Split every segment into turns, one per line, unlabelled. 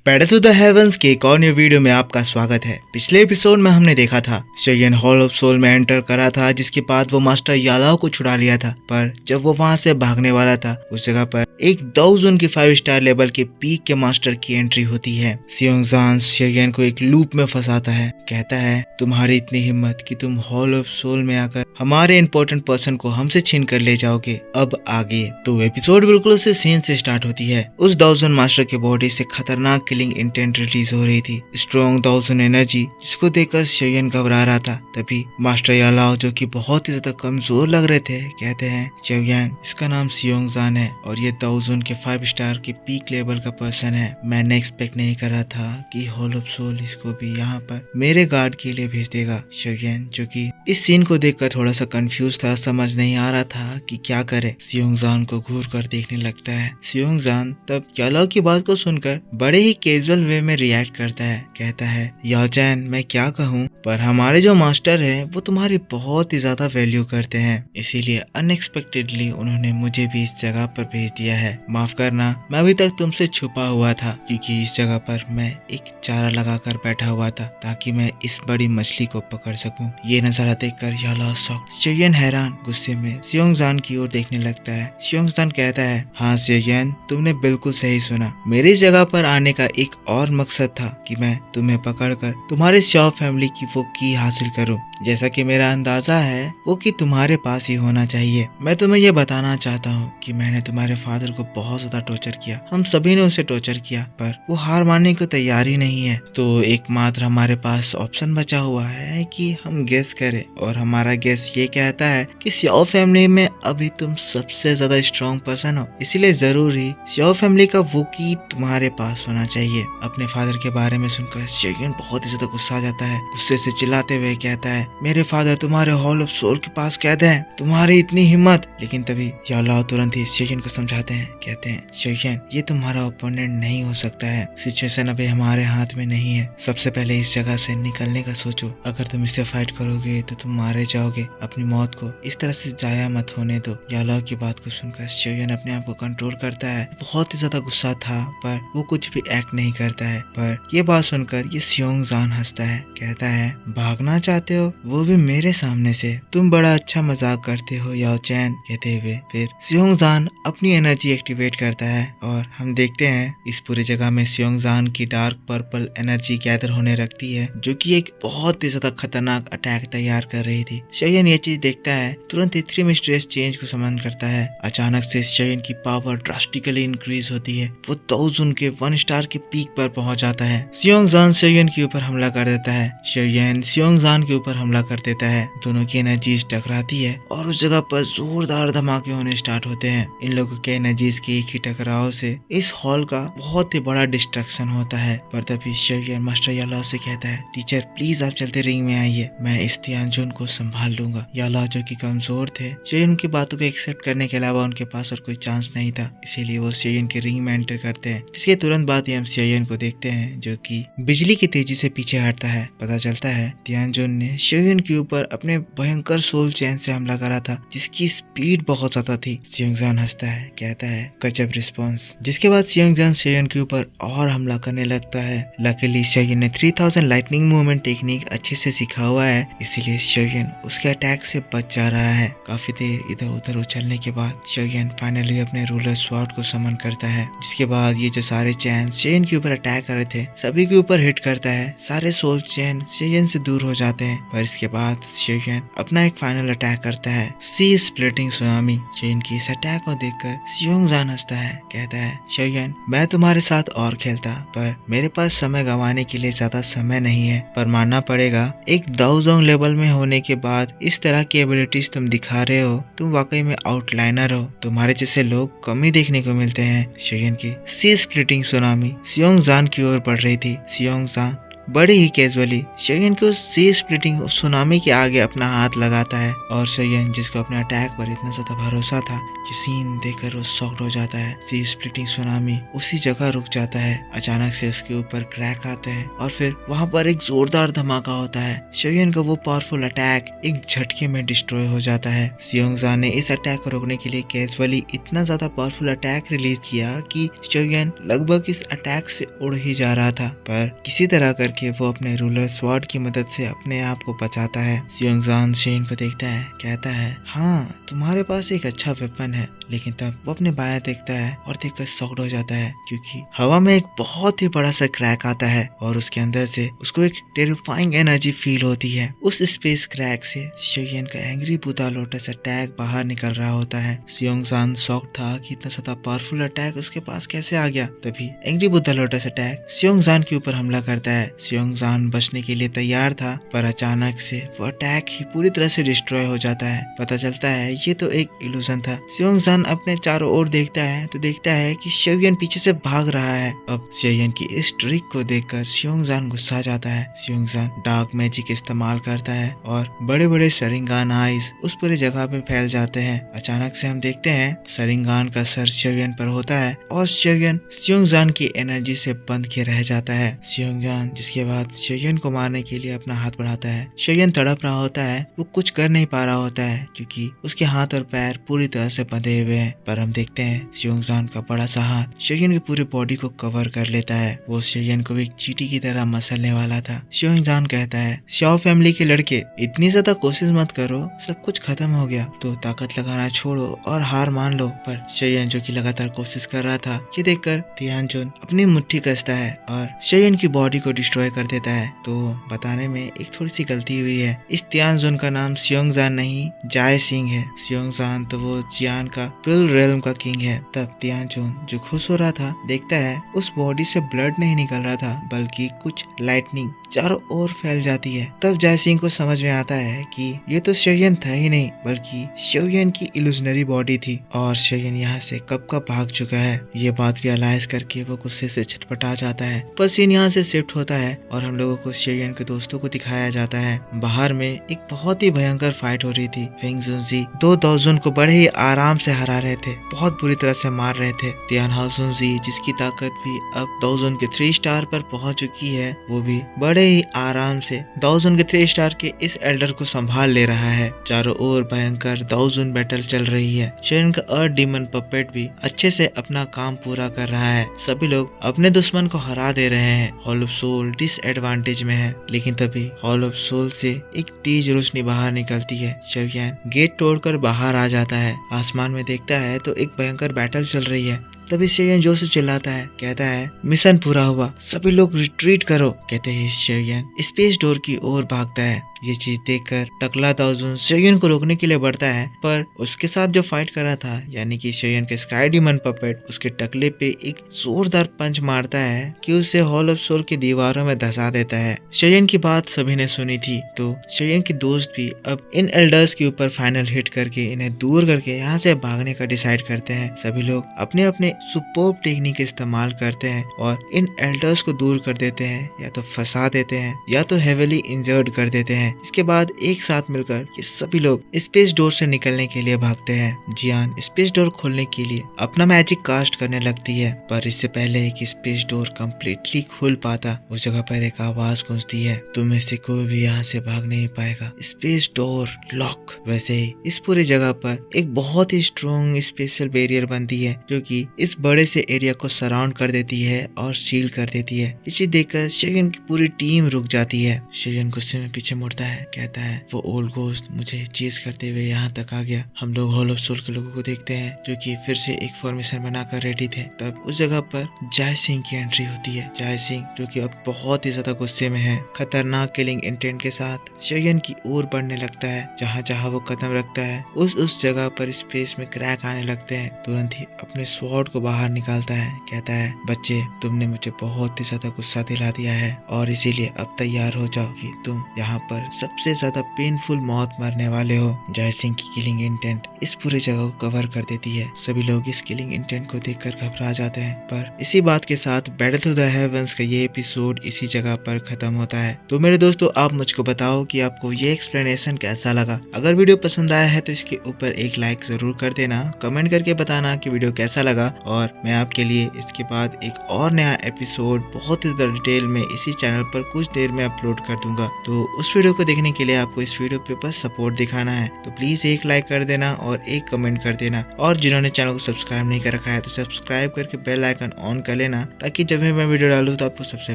Pedal to the heavens के एक और न्यू वीडियो में आपका स्वागत है। पिछले एपिसोड में हमने देखा था शेयन हॉल ऑफ सोल में एंटर करा था, जिसके बाद वो मास्टर यालाओ को छुड़ा लिया था। पर जब वो वहां से भागने वाला था, उस जगह पर एक दाउजन की 5 स्टार लेवल के पीक के मास्टर की एंट्री होती है। सियोंगजान शेयन को एक लूप में फंसाता है। कहता है, तुम्हारी इतनी हिम्मत कि तुम हॉल ऑफ सोल में आकर हमारे इंपॉर्टेंट पर्सन को हमसे छीन कर ले जाओगे। अब आगे तो एपिसोड बिल्कुल उसी सीन से स्टार्ट होती है। उस दाउजन मास्टर की बॉडी से खतरनाक किलिंग इंटेंट रिलीज हो रही थी, स्ट्रॉन्ग दाउजन एनर्जी, जिसको देखकर शेयन घबरा रहा था। तभी मास्टर यालाओ, जो कि बहुत ही ज्यादा कमजोर लग रहे थे, कहते हैं, शेयन, इसका नाम सियोंगजान है और ये दाउजन के 5 स्टार के पीक लेवल का पर्सन है। मैंने एक्सपेक्ट नहीं करा था कि हॉल ऑफ सोल इसको भी यहाँ पर मेरे गार्ड के लिए भेज देगा। शेयन, जो कि इस सीन को देखकर थोड़ा सा कंफ्यूज था, समझ नहीं आ रहा था कि क्या करे, सियोंगजान को घूर कर देखने लगता है। सियोंगजान तब यालाओ की बात को सुनकर बड़े ही कैजुअल वे में रिएक्ट करता है। कहता है, याओचैन, मैं क्या कहूँ, पर हमारे जो मास्टर है वो तुम्हारी बहुत ही ज्यादा वैल्यू करते हैं, इसीलिए अनएक्सपेक्टेडली उन्होंने मुझे भी इस जगह पर भेज दिया है। माफ करना, मैं अभी तक तुमसे छुपा हुआ था, क्योंकि इस जगह पर मैं एक चारा लगाकर बैठा हुआ था ताकि मैं इस बड़ी मछली को पकड़ सकूं। ये नजारा देखकर यालाओ शॉक्ड। शेयन हैरान गुस्से में सियोंगजान की ओर देखने लगता है। सियोंगजान कहता है, हाँ शेयन, तुमने बिल्कुल सही सुना। मेरी इस जगह पर आने का एक और मकसद था कि मैं तुम्हें पकड़कर तुम्हारे शॉ फैमिली की वो की हासिल करूं। जैसा कि मेरा अंदाजा है वो की तुम्हारे पास ही होना चाहिए। मैं तुम्हें ये बताना चाहता हूँ कि मैंने तुम्हारे फादर को बहुत ज्यादा टॉर्चर किया, हम सभी ने उसे टॉर्चर किया, पर वो हार मानने को तैयार ही नहीं है। तो एकमात्र हमारे पास ऑप्शन बचा हुआ है कि हम गेस करें, और हमारा गेस ये कहता है कि शॉ फैमिली में अभी तुम सबसे ज्यादा स्ट्रॉन्ग पर्सन हो, इसीलिए जरूरी शॉ फैमिली का वो की तुम्हारे पास होना चाहिए। अपने फादर के बारे में सुनकर शेयन बहुत ही ज्यादा गुस्सा आ जाता है। गुस्से से चिल्लाते हुए कहता है, मेरे फादर तुम्हारे हॉल ऑफ सोल के पास कैद हैं, तुम्हारी इतनी हिम्मत। लेकिन तभी यालाओ तुरंत ही शेयन को समझाते हैं। कहते हैं, शेयन, ये तुम्हारा ओपोनेंट नहीं हो सकता है, सिचुएशन अभी हमारे हाथ में नहीं है। सबसे पहले इस जगह से निकलने का सोचो, अगर तुम इससे फाइट करोगे तो तुम मारे जाओगे। अपनी मौत को इस तरह से जाया मत होने दो। यालाओ की बात को सुनकर शेयन अपने आप को कंट्रोल करता है। बहुत ही ज्यादा गुस्सा था, पर वो कुछ भी एक्ट नहीं करता है। पर ये बात सुनकर ये सियोंगजान हंसता है। कहता है, भागना चाहते हो, वो भी मेरे सामने से, तुम बड़ा अच्छा मजाक करते हो याओचैन। कहते हुए फिर सियोंगजान अपनी एनर्जी एक्टिवेट करता है और हम देखते हैं इस पूरी जगह में सियोंगजान की डार्क पर्पल एनर्जी गैदर होने लगती है, जो कि एक बहुत ही ज्यादा खतरनाक अटैक तैयार कर रही थी। शेयन ये चीज देखता है, तुरंत ही 3 मिस्ट्रियस चेंज को समन करता है। अचानक से शेयन की पावर ड्रास्टिकली इंक्रीज होती है। वो दाउजन के 1 स्टार के पीक पर पहुंच जाता है। सियोंगजान शेयन के ऊपर हमला कर देता है। शेयन सियोंगजान के ऊपर हमला कर देता है। दोनों की एनर्जीज टकराती है और उस जगह पर जोरदार धमाके होने स्टार्ट होते हैं। इन लोगों के एनर्जीज के एक ही टकराव से इस हॉल का बहुत ही बड़ा डिस्ट्रक्शन होता है। पर तभी शेयन मास्टर यालाओ से कहता है, टीचर प्लीज आप चलते रिंग में आइए, मैं इस तियानजुन को संभाल लूंगा। यालाओ, जो कि कमजोर थे, शेयन की बातों को एक्सेप्ट करने के अलावा उनके पास और कोई चांस नहीं था, इसीलिए वो शेयन के रिंग में एंटर करते हैं। जिसके तुरंत बाद ही हम शेयन को देखते हैं, जो कि बिजली की तेजी से पीछे हटता है। पता चलता है तियानजुन ने शेयन के ऊपर अपने भयंकर सोल चैन से हमला करा था, जिसकी स्पीड बहुत ज्यादा थी। सियोंगजान हंसता है, कहता है, गजब रिस्पॉन्स। जिसके बाद सियोंगजान शेयन के ऊपर और हमला करने लगता है। लकीली शेयन ने 3000 लाइटनिंग मूवमेंट टेक्निक अच्छे से सीखा हुआ है, इसीलिए शेयन उसके अटैक से बच जा रहा है। काफी देर इधर उधर उछलने के बाद शेयन फाइनली अपने रूलर स्वॉर्ड को समन करता है। जिसके बाद ये जो सारे चैन शेयन के ऊपर अटैक कर रहे थे, सभी के ऊपर हिट करता है। सारे सोल चैन शेयन से दूर हो जाते हैं। पर इसके बाद शेयन अपना एक फाइनल अटैक करता है, सी स्प्लिटिंग सुनामी। शेयन की इस अटैक को देखकर सियोंगजान हंसता है। कहता है, शेयन, मैं तुम्हारे साथ और खेलता, पर मेरे पास समय गंवाने के लिए ज्यादा समय नहीं है। पर मानना पड़ेगा, एक दाउजोंग लेवल में होने के बाद इस तरह की एबिलिटीज तुम दिखा रहे हो, तुम वाकई में आउटलाइनर हो। तुम्हारे जैसे लोग कम ही देखने को मिलते हैं। शेयन की सी स्प्लिटिंग सुनामी सियोंगजान की ओर बढ़ रही थी। सियोंगजान बड़ी ही कैजुअली शेयन के उस सी स्प्लिटिंग सुनामी के आगे अपना हाथ लगाता है और शेयन जिसको अपने अटैक पर इतना ज्यादा भरोसा था कि सीन देखकर वो शॉक्ड हो जाता है। सी स्प्लिटिंग सुनामी उसी जगह रुक जाता है। अचानक से उसके ऊपर क्रैक आते हैं और फिर वहां पर एक जोरदार धमाका होता है। शेयन का वो पावरफुल अटैक एक झटके में डिस्ट्रॉय हो जाता है। सियोंगजान ने इस अटैक को रोकने के लिए कैजुअली इतना ज्यादा पावरफुल अटैक रिलीज किया कि शेयन लगभग इस अटैक से उड़ ही जा रहा था, पर किसी तरह करके वो अपने रूलर स्वॉर्ड की मदद से अपने आप को बचाता है। सियोंगजान शेन को देखता है, कहता है, हाँ तुम्हारे पास एक अच्छा वेपन है। लेकिन तब वो अपने बाएं देखता है और देखकर शॉक्ड हो जाता है क्योंकि हवा में एक बहुत ही बड़ा सा क्रैक आता है और उसके अंदर से उसको एक टेरिफाइंग एनर्जी फील होती है। उस स्पेस क्रैक से शेयन का एंग्री बुद्धा लोटस अटैक बाहर निकल रहा होता है। सियोंगजान शॉक्ड था कि इतना ज्यादा पावरफुल अटैक उसके पास कैसे आ गया। तभी एंग्री बुद्धा लोटस अटैक सियोंगजान के ऊपर हमला करता है। सियोंगजान बचने के लिए तैयार था, पर अचानक से वो अटैक ही पूरी तरह से डिस्ट्रॉय हो जाता है। पता चलता है ये तो एक इल्यूजन था। सियोंगजान अपने चारों ओर देखता है तो देखता है कि शेयन पीछे से भाग रहा है। अब शेयन की इस ट्रिक को देखकर सियोंगजान गुस्सा जाता है। सियोंगजान डार्क मैजिक इस्तेमाल करता है और बड़े बड़े शरिंगान आइज उस पूरी जगह पे फैल जाते हैं। अचानक से हम देखते हैं शरिंगान का सर शेयन पर होता है और शेयन सियोंगजान की एनर्जी से बंध के रह जाता है। सियोंगजान जिसके बाद शेयन को मारने के लिए अपना हाथ बढ़ाता है। शेयन तड़प रहा होता है, वो कुछ कर नहीं पा रहा होता है क्योंकि उसके हाथ और पैर पूरी तरह से बंधे हुए हैं। पर हम देखते हैं सियोंगजान का बड़ा सा हाथ शेयन की पूरी बॉडी को कवर कर लेता है। वो शेयन को एक चींटी की तरह मसलने वाला था। सियोंगजान कहता है, श्याओ फैमिली के लड़के इतनी ज्यादा कोशिश मत करो, सब कुछ खत्म हो गया, तो ताकत लगाना छोड़ो और हार मान लो। पर शेयन जो कि लगातार कोशिश कर रहा था, ये देखकर तियानजुन अपनी मुट्ठी कसता है और शेयन की बॉडी को डिस्ट्रॉय कर देता है। तो बताने में एक थोड़ी सी गलती हुई है। इस तियानजुन का नाम सियोंगजान नहीं जाय सिंह है। सियोंगजान तो वो जियान का पिल रेल्म का किंग है। तब तियानजुन जो खुश हो रहा था, देखता है उस बॉडी से ब्लड नहीं निकल रहा था बल्कि कुछ लाइटनिंग चारों ओर फैल जाती है। तब जय सिंह को समझ में आता है कि ये तो शेयन था ही नहीं बल्कि शेयन की इल्यूजनरी बॉडी थी और शेयन यहाँ से कब का भाग चुका है। ये बात रियलाइज करके वो गुस्से से छटपटा जाता है। पर सीन यहाँ से शिफ्ट होता है और हम लोगों को शेयन के दोस्तों को दिखाया जाता है। बाहर में एक बहुत ही भयंकर फाइट हो रही थी। फेंग जुनजी दो दाओजुन को बड़े ही आराम से हरा रहे थे, बहुत बुरी तरह से मार रहे थे। तियान हाओजुनजी जिसकी ताकत भी अब दाओजुन के 3 स्टार पर पहुंच चुकी है, वो भी बड़े ही आराम से दाओजुन के 3 स्टार के इस एल्डर को संभाल ले रहा है। चारों ओर भयंकर दाओजुन बैटल चल रही है। शेयन का अर्थ डीमन पपेट भी अच्छे से अपना काम पूरा कर रहा है। सभी लोग अपने दुश्मन को हरा दे रहे हैं। हॉल ऑफ सोल डिसएडवांटेज में है, लेकिन तभी हॉल ऑफ सोल से एक तेज रोशनी बाहर निकलती है। शेयन गेट तोड़कर बाहर आ जाता है। आसमान में देखता है तो एक भयंकर बैटल चल रही है। तभी शेयन जोर से चिल्लाता है, कहता है, मिशन पूरा हुआ, सभी लोग रिट्रीट करो। कहते ही शेयन स्पेस डोर की ओर भागता है। ये चीज देखकर टकला दाओजुन शेयन को रोकने के लिए बढ़ता है, पर उसके साथ जो फाइट कर रहा था यानी कि शेयन के स्काई डीमन पपेट उसके टकले पे एक जोरदार पंच मारता है कि उसे हॉल ऑफ सोल की दीवारों में धंसा देता है। शेयन की बात सभी ने सुनी थी, तो शेयन के दोस्त भी अब इन एल्डर्स के ऊपर फाइनल हिट करके इन्हें दूर करके यहाँ से भागने का डिसाइड करते हैं। सभी लोग अपने अपने सुपर्ब टेक्निक इस्तेमाल करते हैं और इन एल्डर्स को दूर कर देते हैं, या तो फंसा देते हैं या तो हेविली इंजर्ड कर देते हैं। इसके बाद एक साथ मिलकर ये सभी लोग स्पेस डोर से निकलने के लिए भागते हैं। जियान स्पेस डोर खोलने के लिए अपना मैजिक कास्ट करने लगती है, पर इससे पहले कि स्पेस डोर कम्प्लीटली खुल पाता, उस जगह पर एक आवाज गूंजती है, तुम में से कोई भी यहाँ से भाग नहीं पाएगा, स्पेस डोर लॉक। वैसे ही इस पूरी जगह पर एक बहुत ही स्ट्रॉन्ग स्पेशल बैरियर बनती है जो कि इस बड़े से एरिया को सराउंड कर देती है और सील कर देती है। इसे देखकर शेयन की पूरी टीम रुक जाती है। शेयन गुस्से में पीछे मुड़ता है, कहता है, वो ओल्ड घोस्ट मुझे चेज करते हुए यहाँ तक आ गया। हम लोग हॉल ऑफ सोल के लोगों को देखते हैं जो कि फिर से एक फॉर्मेशन बनाकर रेडी थे। तब उस जगह पर जय सिंह की एंट्री होती है। जय सिंह जो कि अब बहुत ही ज्यादा गुस्से में है, खतरनाक किलिंग इंटेंट के साथ शेयन की ओर बढ़ने लगता है। जहाँ जहाँ वो कदम रखता है उस जगह पर स्पेस में क्रैक आने लगते हैं। तुरंत ही अपने स्वॉर्ड को बाहर निकालता है, कहता है, बच्चे तुमने मुझे बहुत ही ज्यादा गुस्सा दिला दिया है और इसीलिए अब तैयार हो जाओ कि तुम यहाँ पर पर सबसे ज्यादा पेनफुल मौत मरने वाले हो। जय सिंह की किलिंग इंटेंट इस पूरी जगह को कवर कर देती है। सभी लोग इस किलिंग इंटेंट को देखकर घबरा जाते हैं, पर इसी बात के साथ बैटल टू द हेवंस का ये एपिसोड इसी जगह पर खत्म होता है। तो मेरे दोस्तों, आप मुझको बताओ कि आपको ये एक्सप्लेनेशन कैसा लगा। अगर वीडियो पसंद आया है तो इसके ऊपर एक लाइक जरूर कर देना, कमेंट करके बताना कि वीडियो कैसा लगा, और मैं आपके लिए इसके बाद एक और नया एपिसोड बहुत ही डिटेल में इसी चैनल पर कुछ देर में अपलोड कर दूंगा। तो उस वीडियो को देखने के लिए आपको इस वीडियो पे बस सपोर्ट दिखाना है। तो प्लीज एक लाइक कर देना और एक कमेंट कर देना, और जिन्होंने चैनल को सब्सक्राइब नहीं कर रखा है तो सब्सक्राइब करके बेल आइकन ऑन कर लेना, ताकि जब भी मैं वीडियो डालूं तो आपको सबसे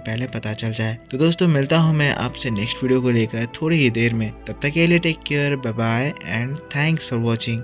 पहले पता चल जाए। तो दोस्तों, मिलता हूँ मैं आपसे नेक्स्ट वीडियो को लेकर थोड़ी ही देर में। तब तक के लिए take care, bye bye and thanks for watching.